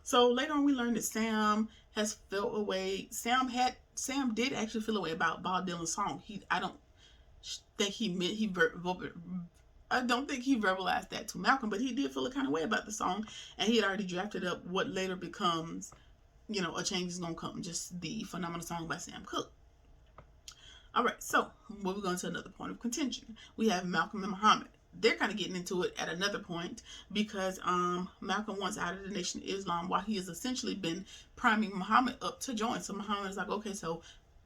So later on, we learned that Sam has felt away. Sam did actually feel away about Bob Dylan's song. I don't think he meant I don't think he verbalized that to Malcolm, but he did feel a kind of way about the song, and he had already drafted up what later becomes, A Change Is Gonna Come, just the phenomenal song by Sam Cooke. All right, so we're going to another point of contention. We have Malcolm and Muhammad. They're kind of getting into it at another point because Malcolm wants out of the Nation of Islam while he has essentially been priming Muhammad up to join. So Muhammad is like, okay, so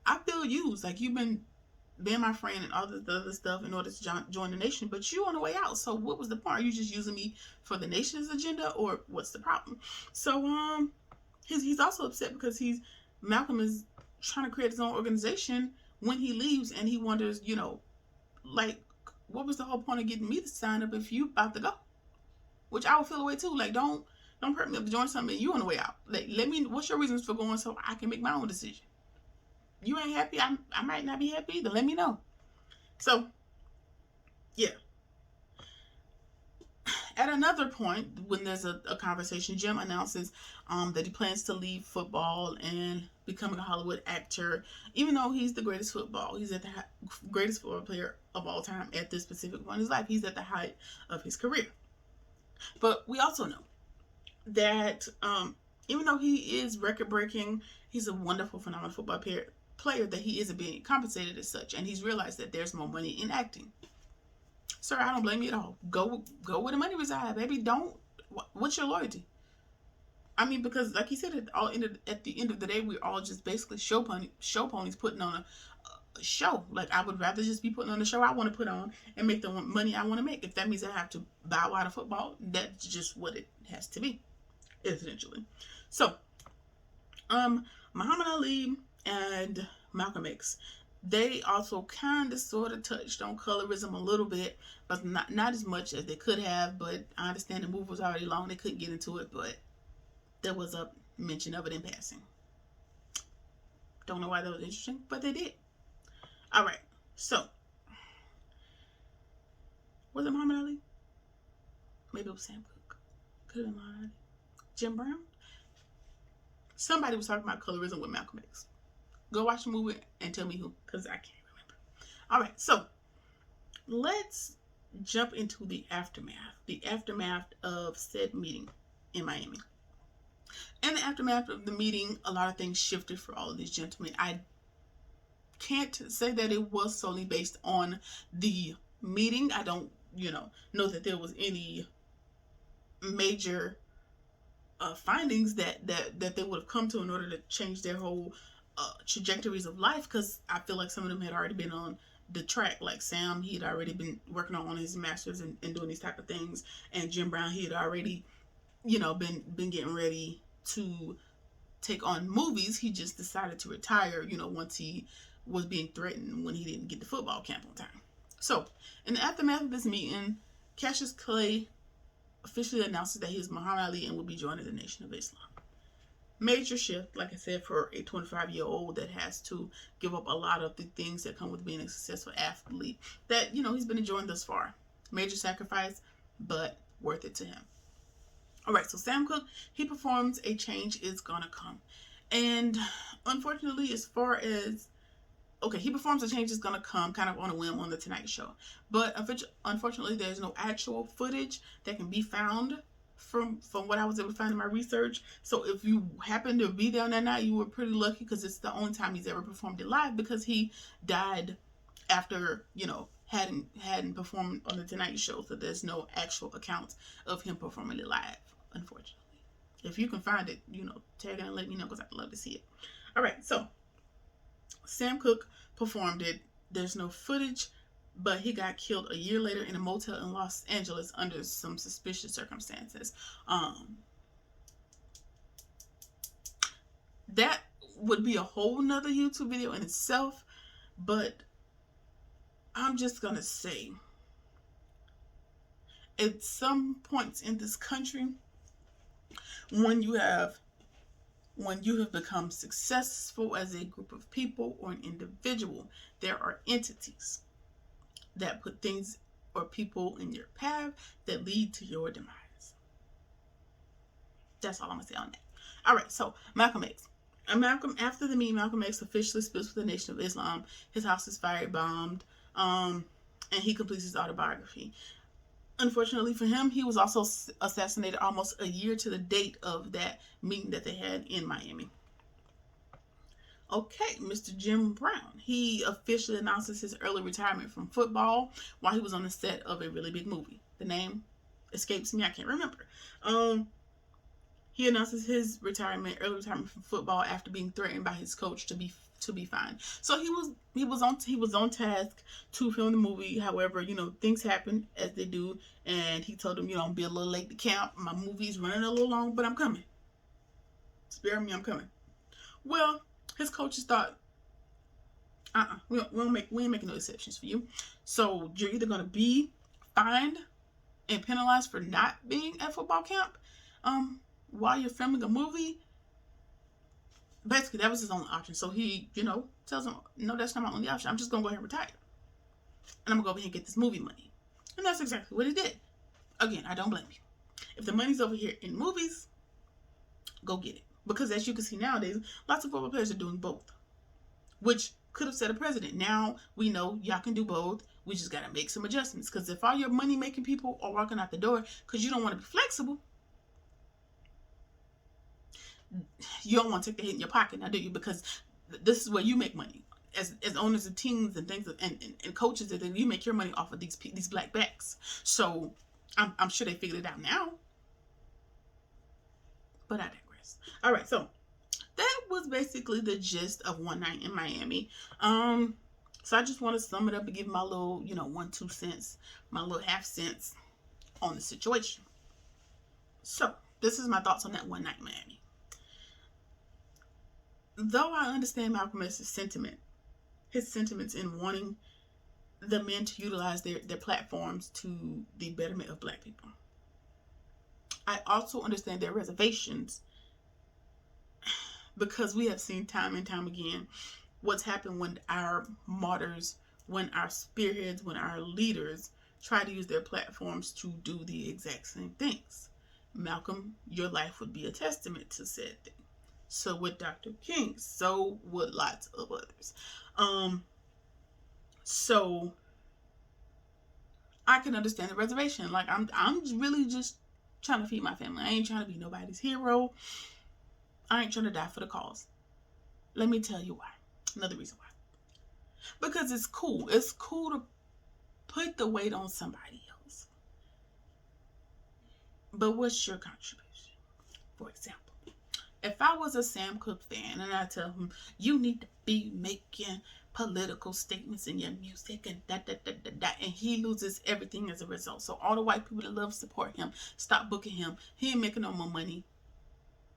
I feel used. Like, you've been being my friend and all this other stuff in order to join the nation, but you on the way out. So what was the point? Are you just using me for the nation's agenda, or what's the problem? So he's also upset because Malcolm is trying to create his own organization when he leaves, and he wonders, like, what was the whole point of getting me to sign up if you about to go? Which I would feel away too. Like, don't hurt me up to join something and you on the way out. Like, what's your reasons for going so I can make my own decision? You ain't happy, I might not be happy either. Let me know. So, yeah. At another point, when there's a conversation, Jim announces that he plans to leave football and becoming a Hollywood actor, even though he's the greatest football. He's at the greatest football player of all time at this specific point in his life. He's at the height of his career. But we also know that even though he is record-breaking, he's a wonderful, phenomenal football player, that he isn't being compensated as such. And he's realized that there's more money in acting. Sir, I don't blame you at all. Go where the money resides, baby. What's your loyalty? I mean, because like he said, at the end of the day, we're all just basically show ponies putting on a show. Like, I would rather just be putting on the show I want to put on and make the money I want to make. If that means I have to bow out of football, that's just what it has to be, essentially. So, Muhammad Ali and Malcolm X, they also kind of sort of touched on colorism a little bit, but not as much as they could have. But I understand the movie was already long. They couldn't get into it, but there was a mention of it in passing. Don't know why that was interesting, but they did. All right, so was it Muhammad Ali? Maybe it was Sam Cooke. Could have been Muhammad Ali. Jim Brown? Somebody was talking about colorism with Malcolm X. Go watch the movie and tell me who, because I can't remember. All right, so let's jump into the aftermath of said meeting in Miami. In the aftermath of the meeting, a lot of things shifted for all of these gentlemen. I can't say that it was solely based on the meeting. I don't, know that there was any major findings that they would have come to in order to change their whole trajectories of life, because I feel like some of them had already been on the track. Like Sam, he had already been working on his masters and doing these type of things, and Jim Brown, he had already been getting ready to take on movies. He just decided to retire once he was being threatened when he didn't get to football camp on time. So in the aftermath of this meeting, Cassius Clay officially announces that he is Muhammad Ali and will be joining the Nation of Islam. Major shift, like I said, for a 25-year-old that has to give up a lot of the things that come with being a successful athlete that, he's been enjoying thus far. Major sacrifice, but worth it to him. All right, so Sam Cooke, he performs A Change Is Gonna Come. And unfortunately, he performs A Change Is Gonna Come kind of on a whim on The Tonight Show. But unfortunately, there's no actual footage that can be found from what I was able to find in my research. So if you happen to be there on that night, you were pretty lucky, because it's the only time he's ever performed it live, because he died after, hadn't performed on The Tonight Show. So there's no actual accounts of him performing it live, unfortunately. If you can find it, tag it and let me know, because I'd love to see it. All right, so Sam Cooke performed it. There's no footage, but he got killed a year later in a motel in Los Angeles under some suspicious circumstances. That would be a whole nother YouTube video in itself, but I'm just gonna say, at some points in this country, when you have become successful as a group of people or an individual, there are entities that put things or people in your path that lead to your demise. That's all I'm gonna say on that. All right, so Malcolm X. After the meeting, Malcolm X officially splits with the Nation of Islam. His house is firebombed, and he completes his autobiography. Unfortunately for him, he was also assassinated almost a year to the date of that meeting that they had in Miami. Okay, Mr. Jim Brown. He officially announces his early retirement from football while he was on the set of a really big movie. The name escapes me. I can't remember. He announces his early retirement from football after being threatened by his coach to be fined. So he was on task to film the movie. However, things happen as they do, and he told him, I'm be a little late to camp. My movie's running a little long, but I'm coming. Spare me, I'm coming. Well, his coaches thought, we ain't making no exceptions for you. So you're either gonna be fined and penalized for not being at football camp, while you're filming a movie. Basically, that was his only option. So he, tells him, no, that's not my only option. I'm just gonna go ahead and retire, and I'm gonna go over here and get this movie money. And that's exactly what he did. Again, I don't blame you. If the money's over here in movies, go get it. Because as you can see nowadays, lots of football players are doing both, which could have set a precedent. Now we know y'all can do both. We just gotta make some adjustments. Because if all your money-making people are walking out the door because you don't want to be flexible, you don't want to take the hit in your pocket, now do you? Because this is where you make money as owners of teams and things, and coaches. That you make your money off of these black backs. So I'm sure they figured it out now. But I digress. All right, so that was basically the gist of One Night in Miami. So I just want to sum it up and give my little, 1-2 cents, my little half cents on the situation. So this is my thoughts on that One Night in Miami. Though I understand Malcolm X's sentiments in wanting the men to utilize their platforms to the betterment of black people, I also understand their reservations, because we have seen time and time again what's happened when our martyrs, when our spearheads, when our leaders try to use their platforms to do the exact same things. Malcolm, your life would be a testament to said thing. So would Dr. King. So would lots of others. So I can understand the reservation. Like, I'm really just trying to feed my family. I ain't trying to be nobody's hero. I ain't trying to die for the cause. Let me tell you why. Another reason why. Because it's cool. It's cool to put the weight on somebody else. But what's your contribution? For example, if I was a Sam Cooke fan and I tell him, you need to be making political statements in your music and and he loses everything as a result. So all the white people that love support him, stop booking him. He ain't making no more money.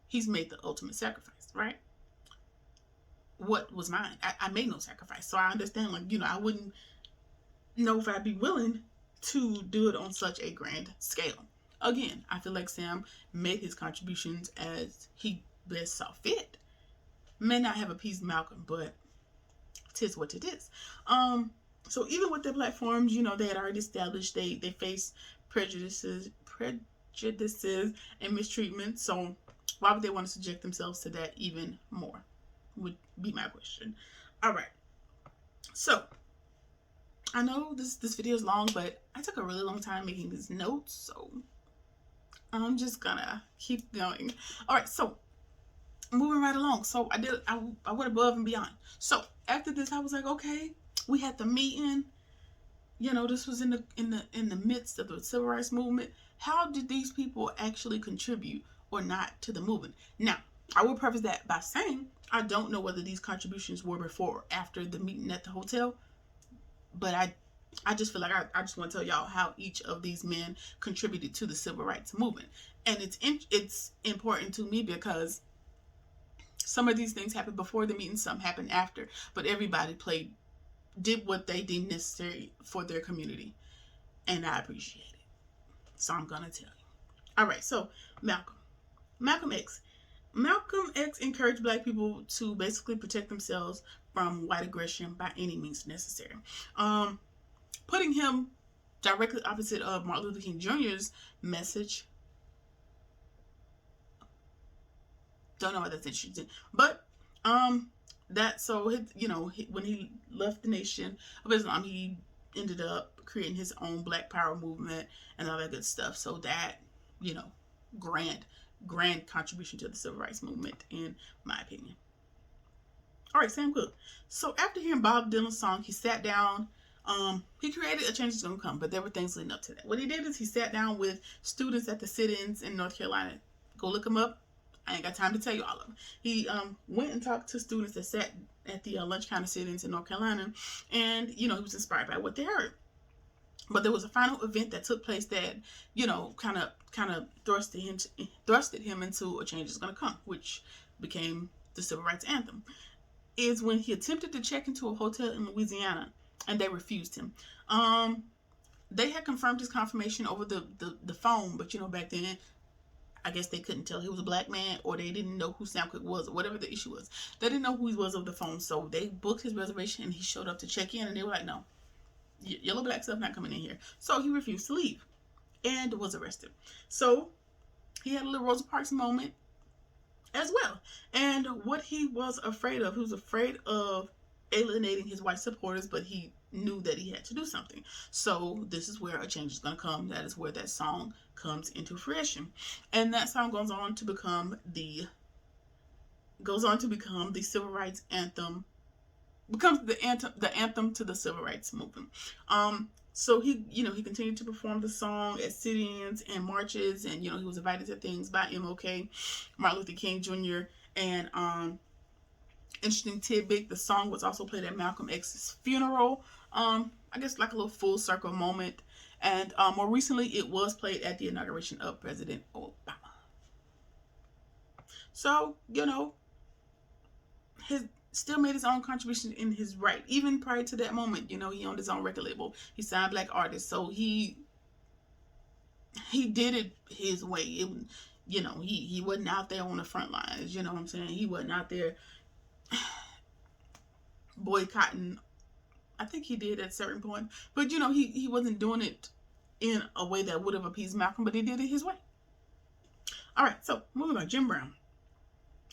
He's made the ultimate sacrifice, right? What was mine? I made no sacrifice. So I understand, I wouldn't know if I'd be willing to do it on such a grand scale. Again, I feel like Sam made his contributions as he best saw fit. May not have appeased Malcolm, but tis what it is. So even with their platforms, they had already established they face prejudices and mistreatment. So why would they want to subject themselves to that even more? Would be my question. All right. So I know this video is long, but I took a really long time making these notes, so I'm just gonna keep going. All right. So moving right along. So I went above and beyond. So after this, I was like, okay, we had the meeting. This was in the midst of the civil rights movement. How did these people actually contribute or not to the movement? Now, I will preface that by saying I don't know whether these contributions were before or after the meeting at the hotel, but I just feel like I just want to tell y'all how each of these men contributed to the civil rights movement. And it's important to me because some of these things happened before the meeting, some happened after, but everybody did what they deemed necessary for their community, and I appreciate it. So I'm gonna tell you. All right, so Malcolm X encouraged black people to basically protect themselves from white aggression by any means necessary. Putting him directly opposite of Martin Luther King Jr.'s message Don't know why that's interesting. But that so his, when he left the Nation of Islam, he ended up creating his own Black Power movement and all that good stuff. So that, you know, grand contribution to the civil rights movement, in my opinion. All right, Sam Cooke. So after hearing Bob Dylan's song, he sat down. He created A Change Is Gonna Come, but there were things leading up to that. What he did is he sat down with students at the sit-ins in North Carolina. Go look them up. I ain't got time to tell you all of them. He went and talked to students that sat at the lunch counter sit-ins in North Carolina, and he was inspired by what they heard. But there was a final event that took place that kind of thrusted him into A Change Is Gonna Come, which became the Civil Rights Anthem. Is when he attempted to check into a hotel in Louisiana, and they refused him. They had confirmed his confirmation over the phone, but back then, I guess they couldn't tell he was a black man, or they didn't know who Sam Cooke was, or whatever the issue was. They didn't know who he was over the phone, so they booked his reservation, and he showed up to check in, and they were like, no, yellow black stuff not coming in here. So he refused to leave, and was arrested. So he had a little Rosa Parks moment as well. And what he was afraid of, he was afraid of alienating his white supporters, but he knew that he had to do something. So this is where A Change Is Gonna Come. That is where that song comes into fruition. And that song goes on to become the civil rights anthem, becomes the anthem to the civil rights movement. So he continued to perform the song at sit-ins and marches, and he was invited to things by MLK, Martin Luther King Jr. And interesting tidbit, the song was also played at Malcolm X's funeral. I guess like a little full circle moment. And more recently, it was played at the inauguration of President Obama. So his still made his own contribution in his right. Even prior to that moment, he owned his own record label. He signed black artists. So he did it his way. He wasn't out there on the front lines. You know what I'm saying? He wasn't out there boycotting. I think he did at a certain point. But, he wasn't doing it in a way that would have appeased Malcolm, but he did it his way. All right, so moving on, Jim Brown.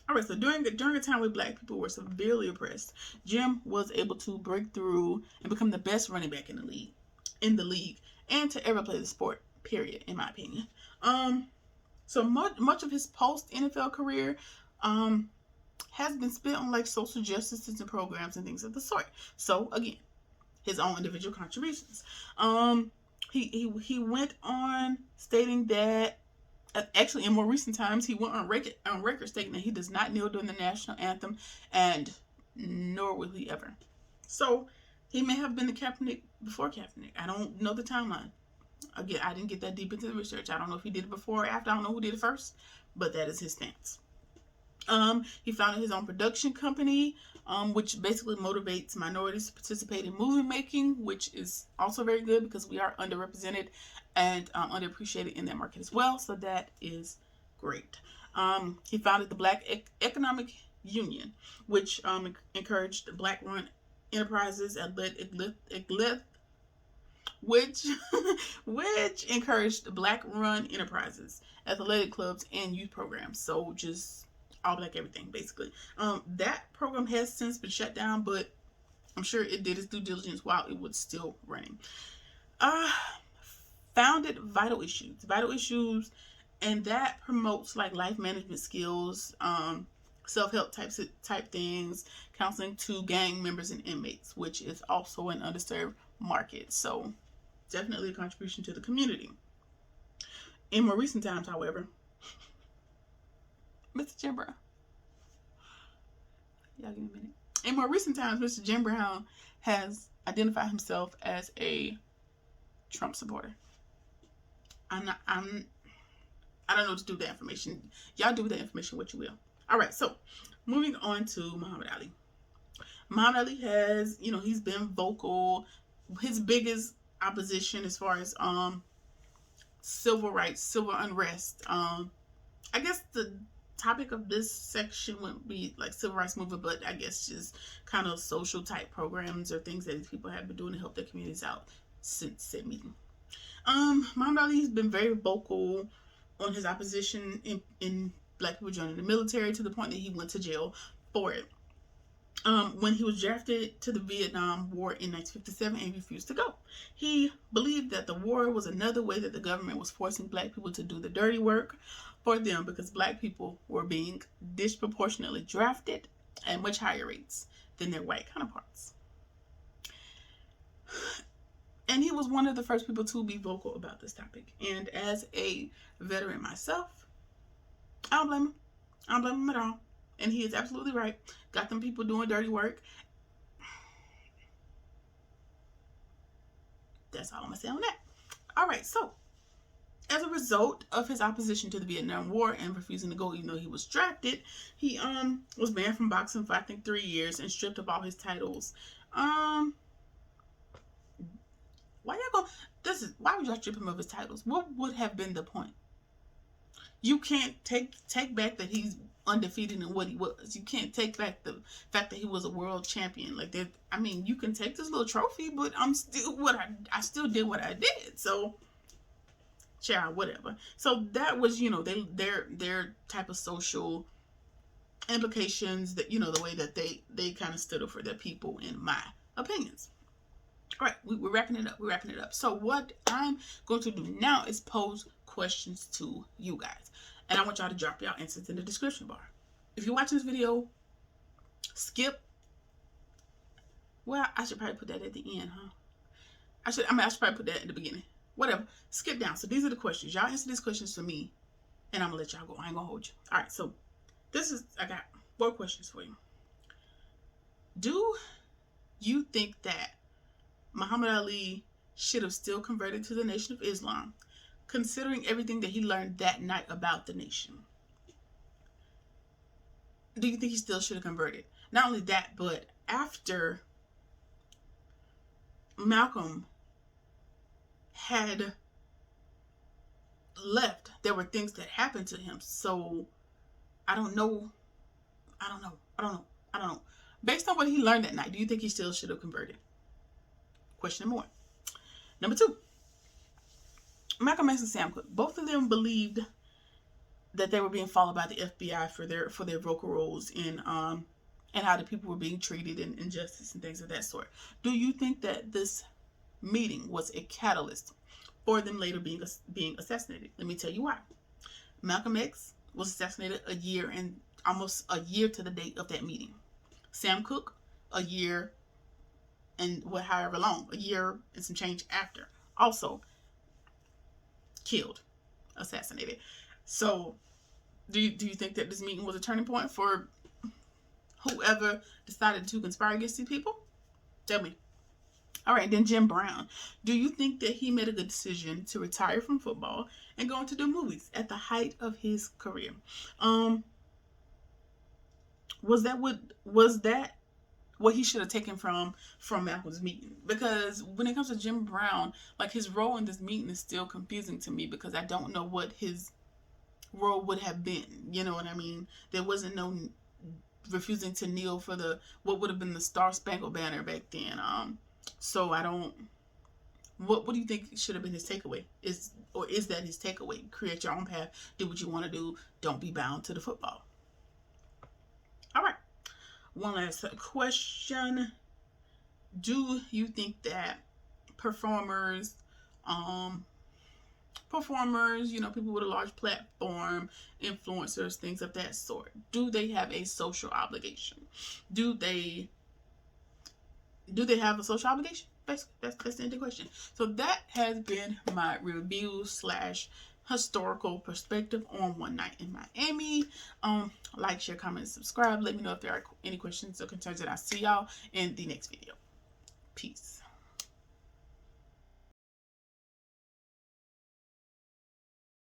All right, so during a time when black people were severely oppressed, Jim was able to break through and become the best running back in the league, and to ever play the sport, period, in my opinion. So much of his post NFL career has been spent on like social justice and programs and things of the sort. So again, his own individual contributions. He went on stating that, actually in more recent times, he went on record stating that he does not kneel during the national anthem, and nor will he ever. So he may have been the Kaepernick before Kaepernick. I don't know the timeline. Again, I didn't get that deep into the research. I don't know if he did it before or after. I don't know who did it first, but that is his stance. He founded his own production company, which basically motivates minorities to participate in movie making, which is also very good because we are underrepresented and underappreciated in that market as well. So that is great. He founded the Black Economic Union, which encouraged black-run enterprises and which encouraged black-run enterprises, athletic clubs, and youth programs. So just all black everything, basically. That program has since been shut down, but I'm sure it did its due diligence while it was still running. Founded Vital Issues, and that promotes like life management skills, self-help type things, counseling to gang members and inmates, which is also an underserved market. So definitely a contribution to the community. In more recent times, however, Mr. Jim Brown. Y'all give me a minute. In more recent times, Mr. Jim Brown has identified himself as a Trump supporter. I don't know what to do with that information. Y'all do with that information what you will. All right, so moving on to Muhammad Ali. Muhammad Ali has, he's been vocal. His biggest opposition as far as civil rights, civil unrest. I guess the topic of this section wouldn't be like civil rights movement, but I guess just kind of social type programs or things that these people have been doing to help their communities out since said meeting. Muhammad Ali has been very vocal on his opposition in black people joining the military to the point that he went to jail for it. When he was drafted to the Vietnam War in 1957 and refused to go. He believed that the war was another way that the government was forcing black people to do the dirty work for them because black people were being disproportionately drafted at much higher rates than their white counterparts. And he was one of the first people to be vocal about this topic. And as a veteran myself, I don't blame him. I don't blame him at all. And he is absolutely right. Got them people doing dirty work. That's all I'm going to say on that. All right, so as a result of his opposition to the Vietnam War and refusing to go even though he was drafted, he was banned from boxing for I think 3 years and stripped of all his titles. Why would y'all strip him of his titles? What would have been the point? You can't take back that he's undefeated in what he was. You can't take back the fact that he was a world champion. Like that, I mean, you can take this little trophy, but I still did what I did. So, child, whatever. So that was, their type of social implications, that, the way that they kind of stood up for their people, in my opinions. All right, we're wrapping it up. So what I'm going to do now is pose questions to you guys. And I want y'all to drop y'all answers in the description bar. If you're watching this video, skip. Well, I should probably put that at the end, huh? I should probably put that at the beginning. Whatever. Skip down. So these are the questions. Y'all answer these questions for me, and I'm going to let y'all go. I ain't going to hold you. All right, so I got 4 questions for you. Do you think that Muhammad Ali should have still converted to the Nation of Islam, considering everything that he learned that night about the nation? Do you think he still should have converted? Not only that, but after Malcolm had left, there were things that happened to him. So I don't know. Based on what he learned that night, do you think he still should have converted? Question number 1. Number 2. Malcolm X and Sam Cooke, both of them believed that they were being followed by the FBI for their vocal roles in and how the people were being treated and injustice and things of that sort. Do you think that this meeting was a catalyst for them later being assassinated? Let me tell you why. Malcolm X was assassinated almost a year to the date of that meeting. Sam Cooke, a year and however long, a year and some change after, also killed, assassinated. So do you think that this meeting was a turning point for whoever decided to conspire against these people? Tell me. All right, then Jim Brown. Do you think that he made a good decision to retire from football and go into the movies at the height of his career? Was that what he should have taken from Malcolm's meeting? Because when it comes to Jim Brown, like, his role in this meeting is still confusing to me, because I don't know what his role would have been. You know what I mean? There wasn't no refusing to kneel for what would have been the Star Spangled Banner back then. So I don't. What do you think should have been his takeaway? Is that his takeaway? Create your own path. Do what you want to do. Don't be bound to the football. All right. One last question. Do you think that performers, people with a large platform, influencers, things of that sort, do they have a social obligation? Do they have a social obligation? Basically, that's the end of the question. So that has been my review / historical perspective on One Night in Miami. Like, share, comment, subscribe. Let me know if there are any questions or concerns, and I'll see y'all in the next video. Peace.